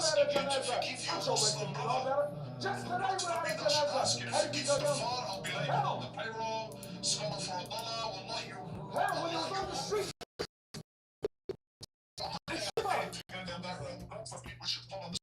asking you to forgive your Muslim brother. Not worried, I should ask you to forgive for far. I'll be laying on the payroll. Scholar for a dollar. Wallahi, when he was on the street. People should follow the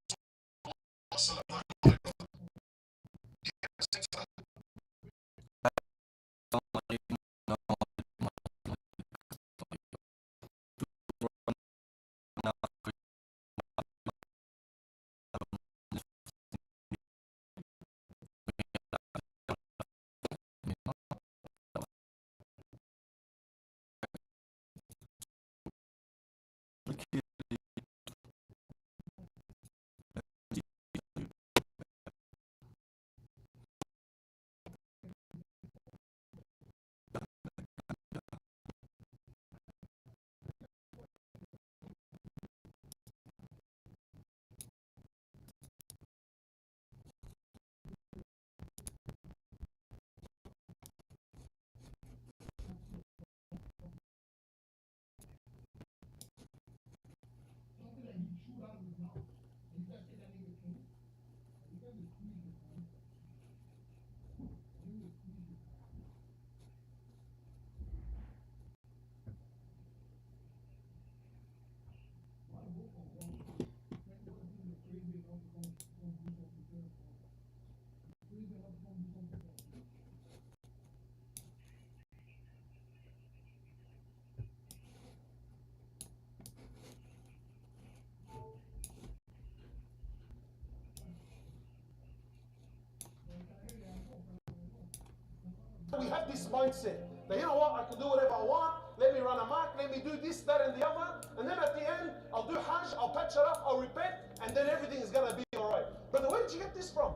We have this mindset that, you know what, I can do whatever I want, let me run amok, let me do this, that, and the other, and then at the end, I'll do Hajj, I'll patch it up, I'll repent, and then everything is gonna be all right. Brother, where did you get this from?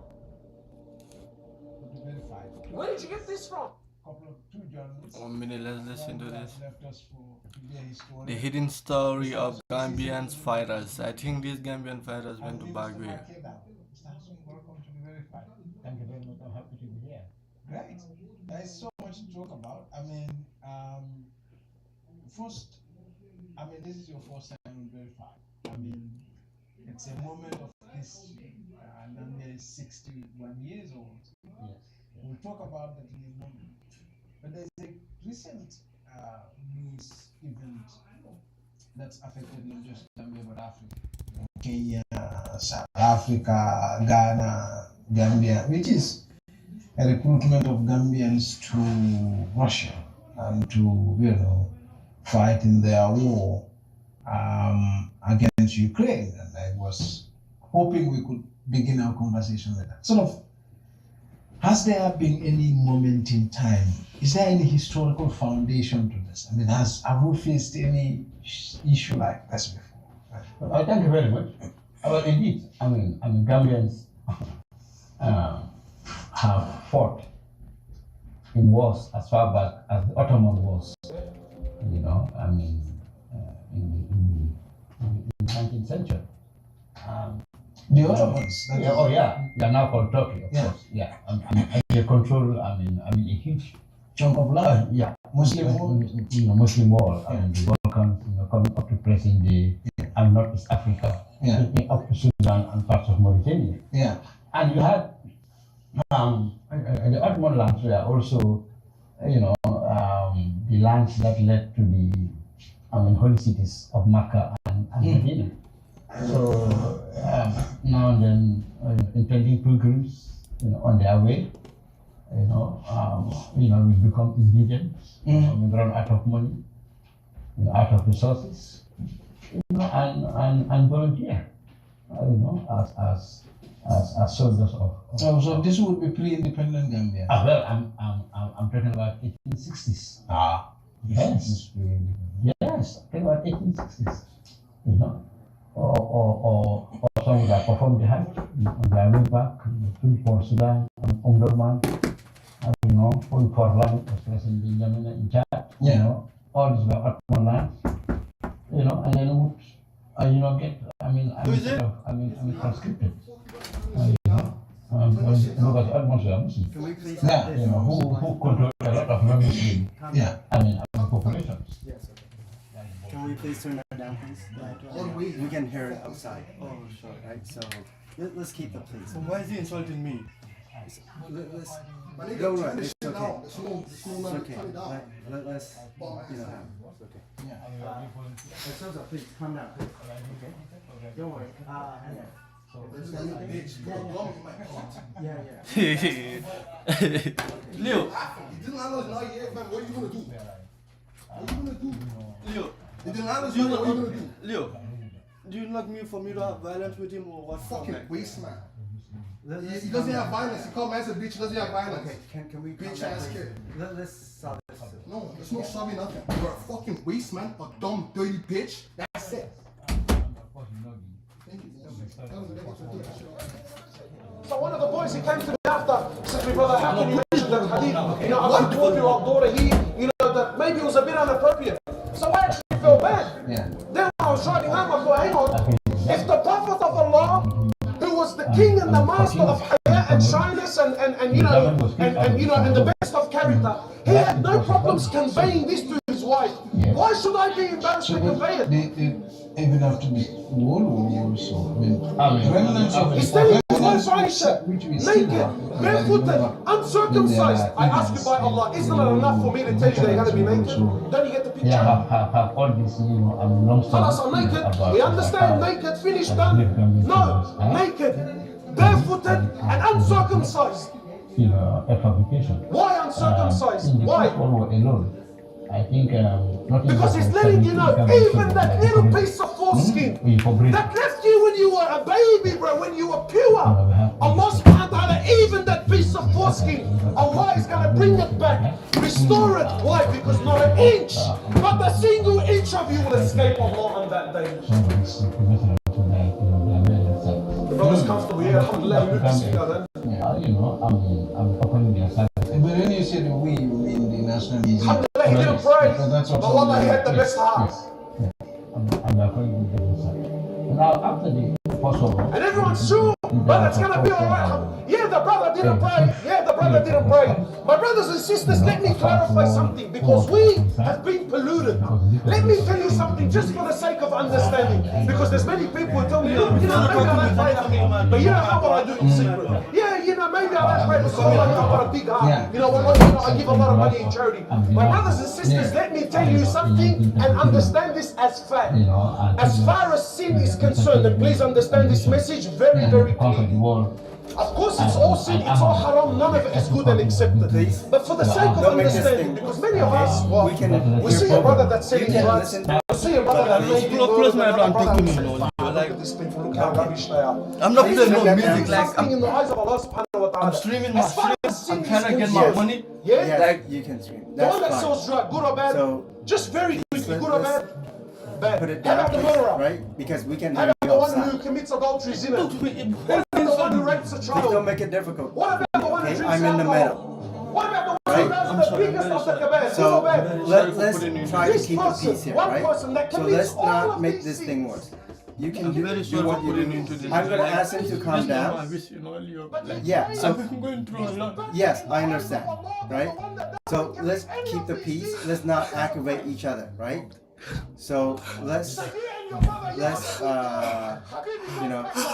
Where did you get this from? Two journalists. 1 minute, let's listen to this. Left us for their history. The hidden story of Gambian fighters. I think these Gambian fighters went to Bagwe. Welcome to the Verified. Thank you very much. I'm happy to be here. Great. There's so much to talk about. I mean, first, this is your first time on Verified. It's a moment of history. Nambia is 61 years old. Yes. We'll talk about that in a moment. But there's a recent news event that's affected not just Gambia but Africa. Kenya, South Africa, Ghana, Gambia, which is a recruitment of Gambians to Russia and to, fight in their war against Ukraine. And I was hoping we could begin our conversation with that. Has there been any moment in time? Is there any historical foundation to this? Have we faced any issue like this before? Well, thank you very much. Well, indeed, Gambians have fought in wars as far back as the Ottoman Wars. In the 19th century. The Ottomans? Yeah, now called Turkey, of course. Yeah, they control, a huge chunk of land. Muslim world. Muslim world. The Balkans, coming up to present day, Northeast Africa, up to Sudan and parts of Mauritania. Yeah. And you had the Ottoman lands were also, the lands that led to the holy cities of Mecca and Medina. So now and then, intending pilgrims, on their way, we become indigent, we run out of money, out of resources, and volunteer, as soldiers of. So this would be pre-independent Gambia. Well, I'm talking about 1860s. Yes. Yes, talking about 1860s. Or some that perform the Hajj on their way back for Sudan and Omdurman, going for land, especially in Yamena in Chad, all these were Ottoman lands, and then would, get, conscripted. Because the Ottomans were Muslim. Can we please who control a lot of non-Muslim, populations. Can we you please turn that down, please? We can hear it outside. Oh, sure. Right, so let's keep the peace. So why is he insulting me? Let's My nigga, go turn right. this It's shit okay. down. It's It's okay. turn it down. Let's it's okay. So please calm down. Please. Okay. Don't worry. Yeah. Bitch, put a gum in my heart. Leo, You didn't allow us now yet, man. What are you gonna do? What are you gonna do? Leo, You didn't allow us do you now, what are you not, gonna do? Leo, do you not mean for me to have violence with him or what? Fucking Like, waste, man. Let's He doesn't have violence. He called me as a bitch. He doesn't have violence. Okay, can we calm Bitch down, ass please? kid. Let's solve this. No, there's no sorry nothing. You're a fucking waste, man. A dumb, dirty bitch. That's it. Thank you. So one of the boys, he came to me after, said to me, brother, how can you mention that hadith? You know, I've got a 12-year-old daughter here, you know, that maybe it was a bit inappropriate. So I actually felt bad. Yeah. Then when I was driving home, I thought, hang on, if the Prophet of Allah, who was the king and the master of haya and shyness and you know, and the best of character, he had no problems conveying this to his wife. Why should I be embarrassed to convey it? Even after the World War also, remnants of He's telling his wife Aisha, which we still naked, have, barefooted, uncircumcised. I ask you by Allah, isn't it enough for me to tell you they're going to be naked? Don't you get the picture? Yeah, have all this, long story. Fellas are naked. We understand naked, finished, done. No, naked, barefooted, and uncircumcised. A fabrication. Why uncircumcised? Why? Alone. I think Because he's letting you know, even that little piece of foreskin that left you when you were a baby, bro, when you were pure. Allah subhanahu wa ta'ala, even that piece of foreskin, Allah is going to bring it back, restore it. Why? Because not an inch, not a single inch of you will escape Allah on that day. The brother's comfortable here, alhamdulillah, you look to see that. I'm opening their side. But when you said we, you mean the national museum. Alhamdulillah, he didn't pray, So that's what but Allah, he had the best heart. I'm opening their side. Now, after the Passover, And everyone's sure, but it's gonna be alright. Yeah, the brother didn't pray. Yeah, the brother didn't pray. My brothers and sisters, let me clarify something because we have been polluted. Let me tell you something just for the sake of understanding. Because there's many people who tell me, maybe I don't pray for me, but you know how what I do in secret. Yeah, maybe I don't pray because I've got a big heart. I give a lot of money in charity. My brothers and sisters, let me tell you something and understand this as fact. As far as sin is concerned, and please understand this message very, very clearly. Of course, it's all sin, it's all haram, none of it is good and accepted. But for the sake of understanding, because many of us, we see a brother that's saying drugs, we see a brother that may be close my door and talk to me, Look at this thing, look how rubbish they are. I'm not playing no music, like Something in the eyes of Allah subhanahu wa ta'ala. I'm streaming my As far stream, as sin I'm is trying to get my concerned, money. Yeah? Like you can stream. The That's one that fine. sells drug, good or bad? So Just very quickly, good or bad? Bad. put it How down, about the please, murderer? right? Because we can How hear about you the one who outside. commits adultery, zina? Talk to me. What about the one who rapes a Please don't child? make it difficult. What about the one who Okay, drinks I'm in the alcohol? middle. What about the one who does the biggest of the kabair? Good or So bad? let's try to This keep the person, peace here, one right? person that So commits let's all not of make these this sins. thing worse. You can I'm do very sorry what for you putting do. into this. I'm gonna ask him to calm down. I wish Leo. Yeah, so I'm going through a lot. yes, I understand, right? So let's keep the peace. Let's not aggravate each other, right? So let's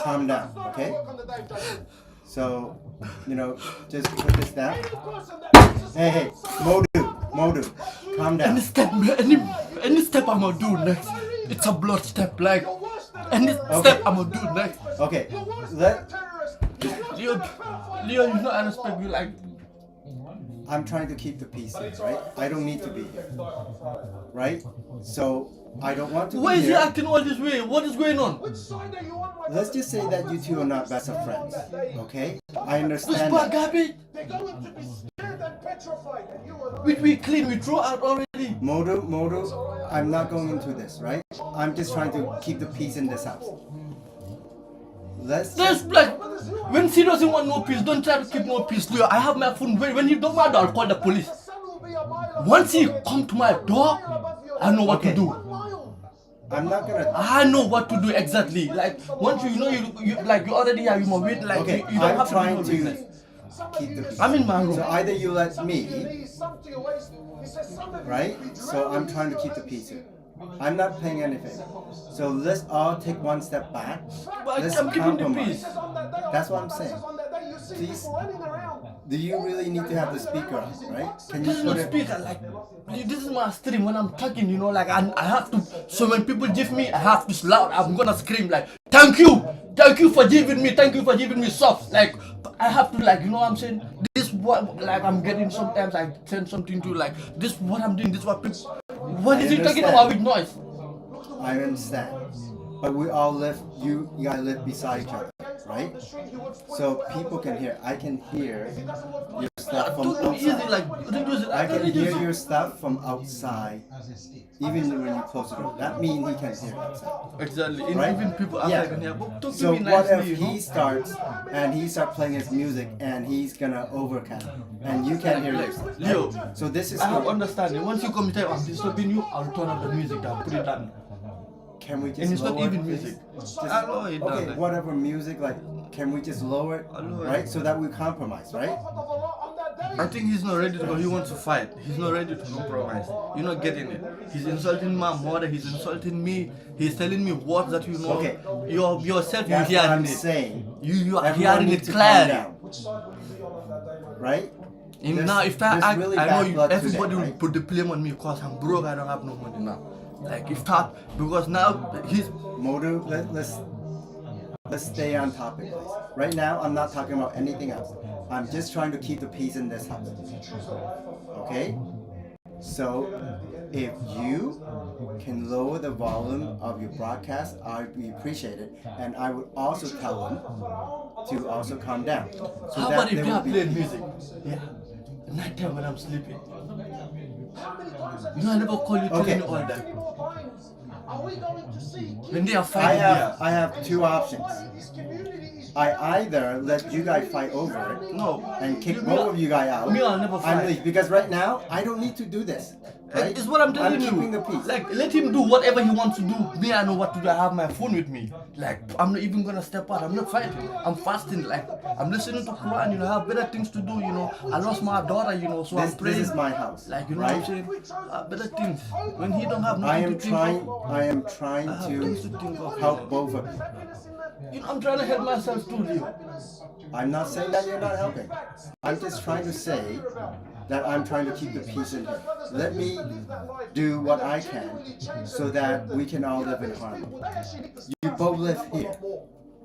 calm down, okay? So just put this down. Hey, Modu, calm down. Any step I'm gonna do next, it's a blood step. Like any step I'm gonna do next. Okay, let. Leo, you know I respect you. Like I'm trying to keep the peace here, right? I don't need to be here, right? So I don't want to why be is he here. acting all this way? What is going on? Let's just say that you two are not best of friends, okay? I This understand bad that. garbage. They're going to be scared and petrified, and you are We clean, we throw out already. Modu, I'm not going into this, right? I'm just trying to keep the peace in this house. Let's There's like when he doesn't want no peace, don't try to keep no peace. Leo, I have my phone. When he don't want, I'll call the police. Once he come to my door, I know what to do. I'm not gonna. I know what to do exactly. Like once you already have your weight. Like Okay, you don't I'm have trying to to do business. keep the peace. I'm in my room. So either you let me, right? So I'm trying to keep the peace here. I'm not playing anything. So let's all take one step back. But Let's I'm keeping the compromise. peace. That's what I'm saying. Please, do you really need to have the speaker on, right? Can you This is put not it? speaker, like, this is my stream when I'm talking, you know, like, I have to, so when people give me, I have to loud, I'm gonna scream, like, thank you for giving me soft, like, I have to, like, you know what I'm saying, this what, like, I'm getting, sometimes I send something to, like, this what I'm doing, this what people, what is he talking about with noise? I understand. But we all live, you gotta live beside each other, right? So people can hear. I can hear your stuff from Don't be easy, outside. like, reduce it, I can reduce hear it. your stuff from outside, even when you close the door. That means he can hear outside. Exactly, Right? even people outside Yeah. can hear, but talk to So me what nicely, if you know? he starts and he starts playing his music and he's gonna overcast and you can't hear yourself? Leo, So this is I have good. understanding. Once you come here, I'm disturbing you, I'll turn up the music down, put it down. Can we And just it's not lower even it, please? music. Just- I know it okay, does. whatever music, like, can we just lower it, lower it. right? So that we compromise, right? I think he's not ready to go. He wants to fight. He's not ready to compromise. You're not getting it. He's insulting my mother. He's insulting me. He's telling me words that you know. Okay. Yourself, That's you're what hearing I'm it. saying. You are Everyone hearing needs it to calm clearly. down, right? And There's- now, if that there's act, really I know bad you, blood everybody today, will right? put the blame on me because I'm broke. I don't have no money now. Like if that, because now he's. Modu, let's stay on topic, please. Right now, I'm not talking about anything else. I'm just trying to keep the peace in this house. Okay? So, if you can lower the volume of your broadcast, I'd be appreciated. And I would also tell them to also calm down. So How that about if there they are will be playing music? Yeah. Nighttime when I'm sleeping. You know, I never call you telling Okay. me all that. Are we going to see When they are I fighting, have two options. I either let you guys fight over it No. and kick You- both of you guys out. me, I'll never and fight. leave, because right now I don't need to do this. Right? It's what I'm telling you. keeping the peace. Like, let him do whatever he wants to do. Me, I know what to do. I have my phone with me. Like, I'm not even gonna step out. I'm not fighting. I'm fasting. Like, I'm listening to Quran. You know, I have better things to do. You know, I lost my daughter. You know, so I'm This praying. is my house. Like, you know right? what I'm saying? Better things. When he don't have I nothing am to think trying. of, I am trying have things to to think of. help both of you. You know, I'm trying to help myself too, Leo. I'm not saying that you're not helping. I'm just trying to say that I'm trying to keep the peace in here. Let me do what I can so that we can all live in harmony. You both live here.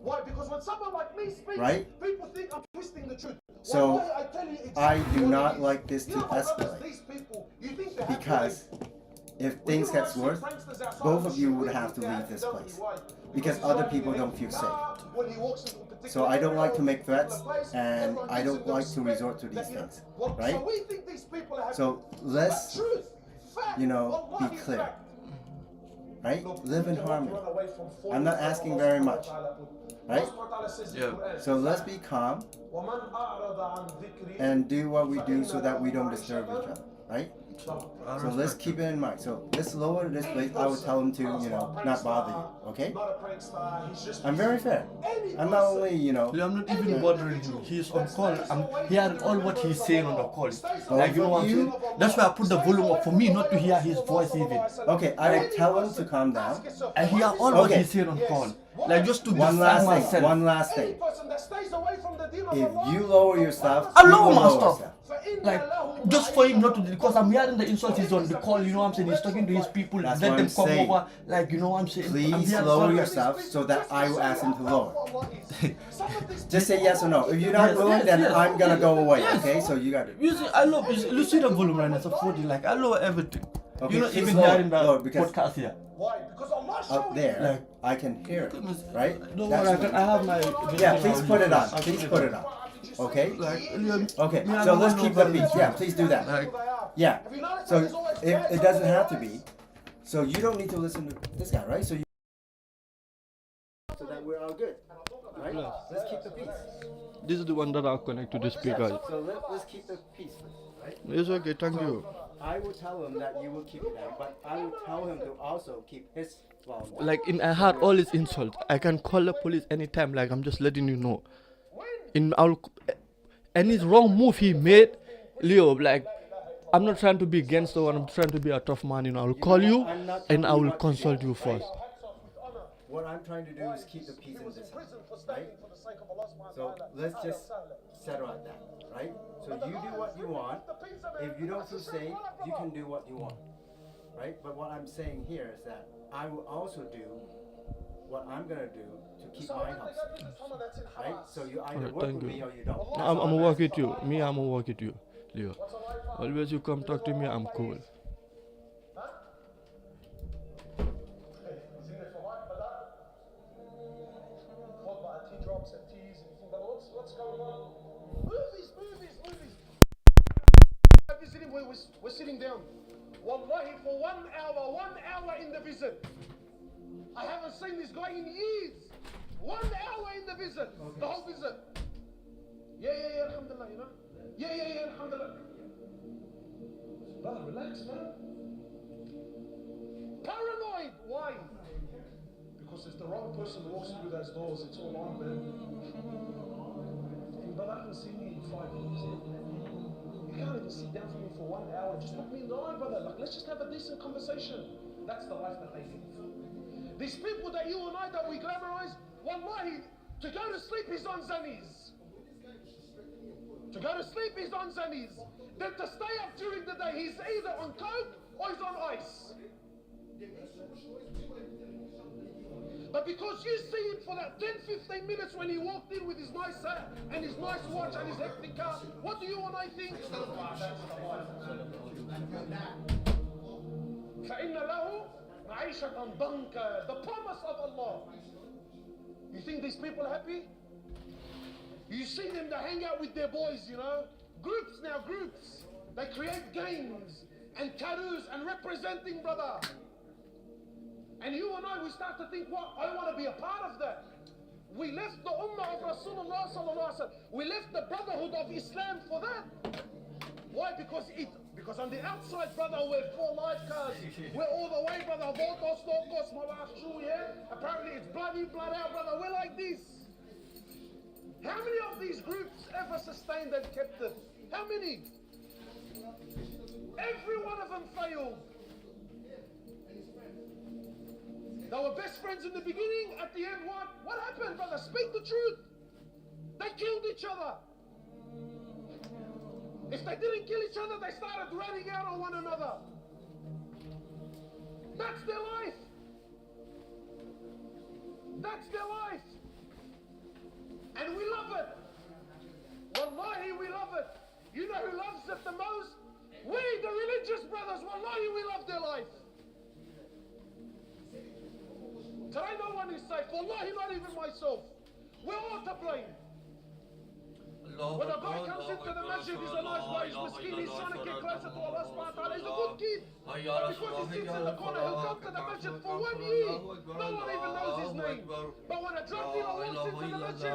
Why? Because when someone like me speaks, Right? people think I'm twisting the truth. So, Wallahi, I tell you exactly I do what not it is. like this to You know how brothers, escalate. these people, you think they have to Because leave. if things gets worse, both of you would have to leave this place. Because other people don't feel safe. So I don't like to make threats, and I don't like to resort to these things, right? So let's, you know, be clear, right? Live in harmony. I'm not asking very much, right? Yeah. So let's be calm and do what we do so that we don't disturb each other, right? So let's keep it in mind. So let's lower this place. I would tell him to, you know, not bother you, okay? I'm very fair. I'm not only, you know, I'm not even bothering him. He's on call. I'm hearing all what he's saying on the call. Like, you know what I'm saying? That's why I put the volume up for me not to hear his voice even. okay, I will tell him to calm down. I hear all what he's saying on call. Like, just to One distract last thing, myself. one last thing. If you lower your stuff, I he lower will my lower stuff. stuff. Like, just for him not to, because I'm hearing the insults he's on the call, you know what I'm saying? He's talking to his people, That's let what them I'm come saying. over, like, you know what I'm saying? I'm Please hearing lower all your that. stuff so that I will ask him to lower. Just say yes or no. If you're not Yes, willing, yes, then yes. I'm gonna go away, Yes. okay? So you got it. You see, I love, you see the volume right now, it's a 40, like, I love everything. Okay, You're not please even lower, hearing the lower, because- podcast here. Why? Because Allah Up showed there, Like- I can hear it, right? Don't That's worry, what- I have my... Yeah, please put it on. Please put it on. Okay? Like, Okay, me, I so don't let's want keep no the peace. better. Yeah, please do that. Like, Yeah. So it doesn't have to be. So you don't need to listen to this guy, right? So that we're all good, right? Let's keep the peace. this is the one that I'll connect to the speaker. So let's keep the peace, right? It's okay, thank you. I will tell him that you will keep it down, but I will tell him to also keep his volume down. Like, I had all his insults. I can call the police anytime, like, I'm just letting you know. Any wrong move he made, Leo, like, I'm not trying to be gangster, I'm trying to be a tough man, you know. I will call you I'm not and telling I you will what to consult do, you right? first. What I'm trying to do is keep the peace in this house, right? So let's just settle at that, right? So you do what you want. If you don't feel safe, you can do what you want, right? But what I'm saying here is that I will also do what I'm gonna do to keep my house safe, right? So you either Alright, work thank with you. me or you don't. That's I'm all gonna I'm work asking with you. for. Me, I'm gonna work with you, Leo. Always you come talk to me, I'm cool. Drops and teas and you think, but what's going on? Movies. I visit him, we're sitting down. Wallahi, for 1 hour in the visit. I haven't seen this guy in years. 1 hour in the visit, okay. The whole visit. Yeah, alhamdulillah, you know? Yeah, alhamdulillah. Brother, relax, man. Paranoid, why? Because if the wrong person walks through those doors, it's all on, man. And brother, I haven't seen you in 5 years. You can't even sit down for me for 1 hour. Just look me in the eye, brother. Like, let's just have a decent conversation. That's the life that they live. These people that you and I, that we glamorize, wallahi, to go to sleep is on zannies. To go to sleep is on zannies. Then to stay up during the day, he's either on coke or he's on ice. But because you see him for that 10-15 minutes when he walked in with his nice hat and his nice watch and his hectic car, what do you and I think? فَإِنَّ لَهُ مَعِيشَةً ضَنْكَ. The promise of Allah. You think these people are happy? You see them, they hang out with their boys, you know? Groups. They create games and tattoos and representing, brother. And you and I, we start to think, what? I want to be a part of that. We left the ummah of Rasulullah sallallahu alaihi wasallam. We left the brotherhood of Islam for that. Why? Because on the outside, brother, we're 4 life cars. We're all the way, brother. Votos, locos, malachu, yeah? Apparently it's bloody, blood out, brother. We're like this. How many of these groups ever sustained and kept it? How many? Every one of them failed. They were best friends in the beginning. At the end, what? What happened, brother? Speak the truth. They killed each other. If they didn't kill each other, they started ratting out on one another. That's their life. That's their life. And we love it. Wallahi, we love it. You know who loves it the most? We, the religious brothers. Wallahi, we love their life. Today no one is safe. Wallahi, not even myself. We're all to blame. When a guy comes into the masjid, he's a nice boy, he's miskin, he's trying to get closer to Allah subhanahu wa ta'ala, he's a good kid. But because he sits in the corner, he'll come to the masjid for 1 year. No one even knows his name. But when a drug dealer walks into the masjid,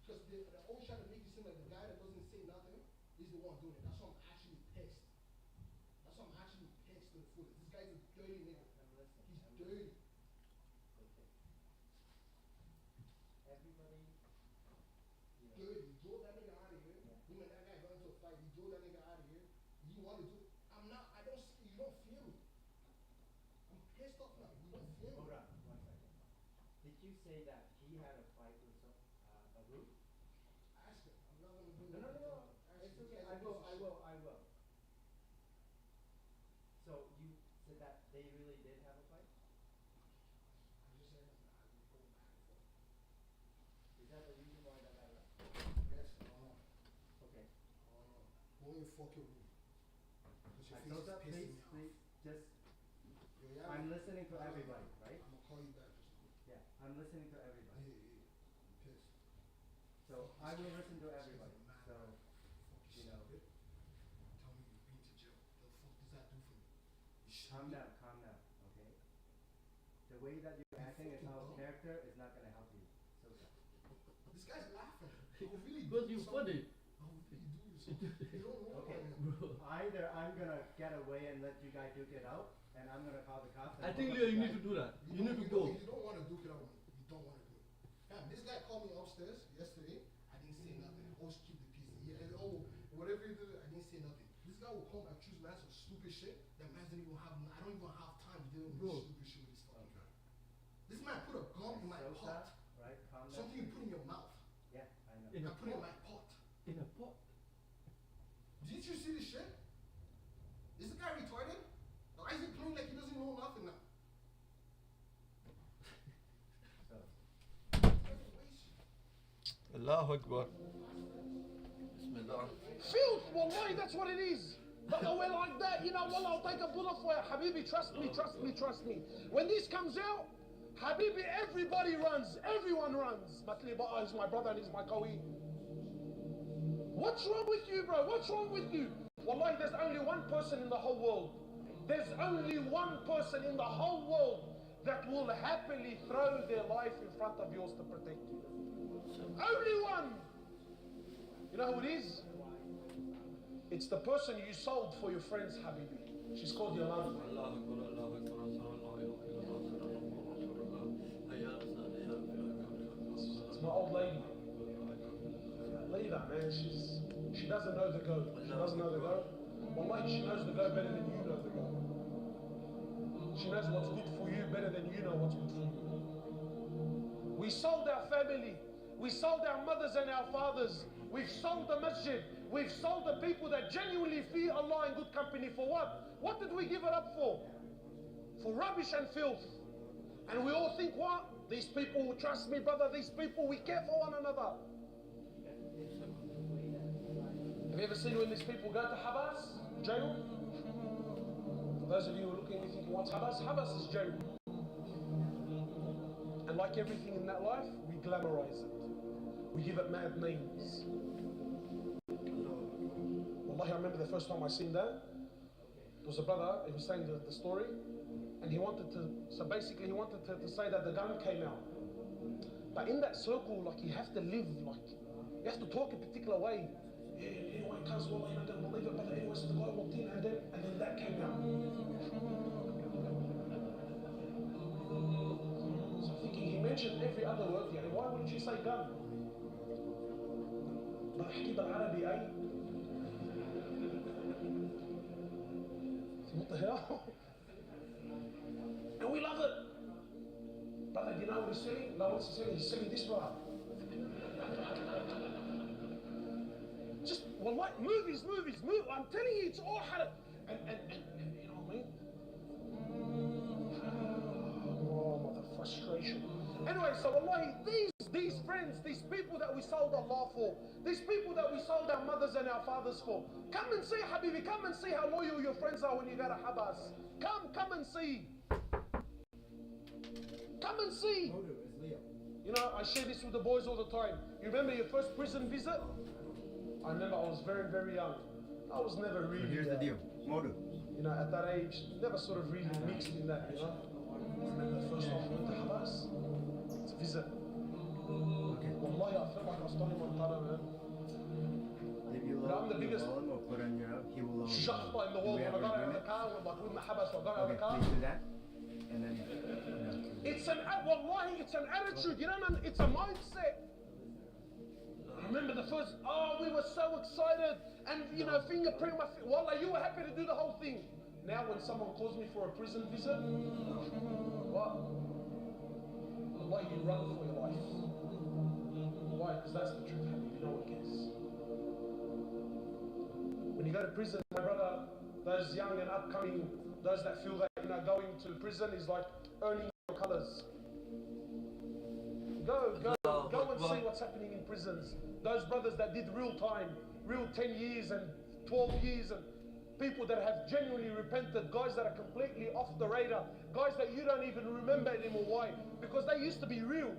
Because they're always trying to make it seem like the guy that doesn't say nothing is the one doing it. That's why I'm actually pissed. That's why I'm actually pissed to the fullest. This guy's a dirty nigga. He's dirty. Everybody. Dirty. He drove that nigga out of here. Him and that guy got into a fight. He drove that nigga out of here. You want to do? I'm not. I don't. You don't feel me. I'm pissed off now. You don't feel me. Hold on, 1 second. Did you say that he had a fight with a group? Ask him. I'm not gonna do that. No. It's okay. I will. So you said that they really did have a fight? I'm just saying that I was going back and forth. Is that the reason why that guy left? Yes. Okay. Go in your fucking room. Please, just. I'm listening to everybody, right? I'm gonna call you back. Yeah, I'm listening to everybody. Yeah. I'm pissed. So I will listen to everybody. So, you know. Tell me you've been to jail. What the fuck does that do for me? Calm down, okay? The way that you're acting is out of character is not gonna help you. So this guy's laughing. Really because you funny. You don't know. Okay, either I'm gonna get away and let you guys duke it out, and I'm gonna call the cops. I think, Leo, you need to do that. You need to go. You don't want to duke it out with me. You don't want to do it. Fam, this guy called me upstairs yesterday. I didn't say nothing. supposed to keep the peace. Yeah, and, oh, whatever you do, I didn't say nothing. This guy will come accuse man of stupid shit that man doesn't even have. I don't even have time to deal with this stupid shit with this fucking guy. This man put a gun in my pot. Right? Calm down. Something you put in your mouth. Yeah, I know. In I a put it in pot. my pot. In a pot. Did you see this shit? Is the guy retarded? Why is he playing like he doesn't know nothing now? Allahu Akbar. Bismillah. Filth, wallahi, that's what it is. But we're like that, you know, wallah, I'll take a bullet for you. Habibi, trust me, trust me, trust me. When this comes out, Habibi, everybody runs, everyone runs. Matli Ba'a is my brother and he's my Qawi. What's wrong with you, bro? What's wrong with you? Wallahi, there's only one person in the whole world. There's only one person in the whole world that will happily throw their life in front of yours to protect you. Only one. You know who it is? It's the person you sold for your friends, Habibi. She's called Yolanda. It's my old lady. Leave her, man. She doesn't know the go. She doesn't know the go. Wallahi, she knows the go better than you know the go. She knows what's good for you better than you know what's good for you. We sold our family. We sold our mothers and our fathers. We've sold the masjid. We've sold the people that genuinely fear Allah in good company for what? What did we give it up for? For rubbish and filth. And we all think what? These people, trust me brother, these people, we care for one another. Have you ever seen when these people go to Habas, jail? For those of you who are looking and thinking, what's Habas? Habas is jail. And like everything in that life, we glamorize it. We give it mad names. Wallahi, I remember the first time I seen that. There was a brother, he was saying the story, and he wanted to, so basically he wanted to say that the gun came out. But in that circle, like you have to live, like, you have to talk a particular way. Yeah, anyway, cuz, well, you're not going to believe it, but anyway, so the guy walked in, and then that came out. So I'm thinking, he mentioned every other word, yeah, why wouldn't you say gun? بحكي بالعربي أي what the hell? And we love it. Brother, do you know what he's selling? No, what's he selling? He's selling this, brother. Just, well, like movies. I'm telling you, it's all haram. And you know what I mean? Oh, the frustration. Anyway, so wallahi, these friends, these people that we sold Allah for, these people that we sold our mothers and our fathers for, come and see, Habibi, come and see how loyal your friends are when you go to Habas. Come and see. Come and see. You know, I share this with the boys all the time. You remember your first prison visit? I remember I was very, very young. I was never really... So here's the deal. Modu. You know, at that age, never sort of really mixed in that, you know. I remember the first time I went to Habas. It's a visit. Okay. Wallahi, I felt like I was standing on Tara, man. If you But I'm the love biggest or put on your, he will shafta in the world. When I got out of the car, when I couldn't Habas, I got out of the car. Please do that. And then, It's wallahi, it's an attitude, you know, it's a mindset. I remember the first, we were so excited, and you know, fingerprint my, wallahi, you were happy to do the whole thing. Now when someone calls me for a prison visit, what? Wallahi, you run for your life. Why? Because that's the truth, Habib, no one cares. When you go to prison, my brother, those young and upcoming, those that feel that, you know, going to prison is like earning your colors. Go and see what's happening in prisons. Those brothers that did real time, real 10 years and 12 years, and people that have genuinely repented, guys that are completely off the radar, guys that you don't even remember anymore. Why? Because they used to be real.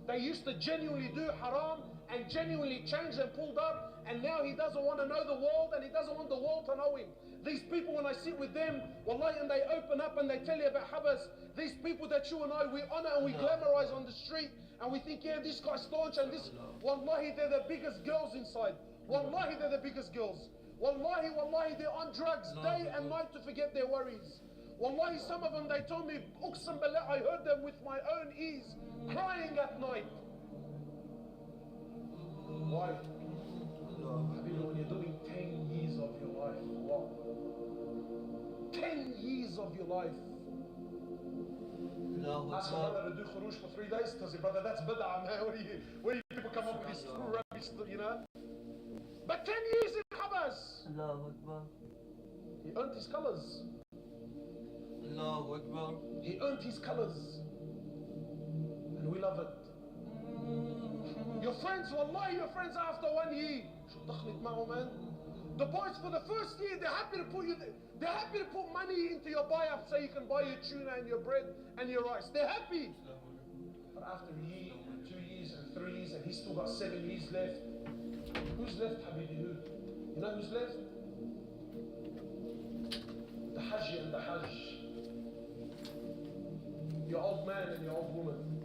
They used to genuinely do haram and genuinely change and pulled up, and now he doesn't want to know the world and he doesn't want the world to know him. These people, when I sit with them, wallahi, and they open up and they tell you about Habas, these people that you and I, we honor and we glamorize on the street, and we think, yeah, this guy's staunch, and this, wallahi, they're the biggest girls inside. Wallahi, they're the biggest girls. Wallahi, they're on drugs day and night to forget their worries. Wallahi, some of them, they told me, Uqsam billah, I heard them with my own ears, crying at night. Why? Habibi, when you're doing 10 years of your life, what? 10 years of your life. Ask your brother to do khuruj for 3 days, because your brother, that's bid'ah, man. Where do you people come up with this rubbish, you know? But 10 years in Habas. He earned his colors. He earned his colors. And we love it. Your friends, wallahi, your friends after 1 year. شو دخلت معه, man? The boys for the first year, they're happy to put money into your buy-up so you can buy your tuna and your bread and your rice. They're happy. But after a year, and 2 years, and 3 years, and he's still got 7 years left. Who's left, Habibi? Who? You know who's left? The Hajj and the Hajj. Your old man and your old woman.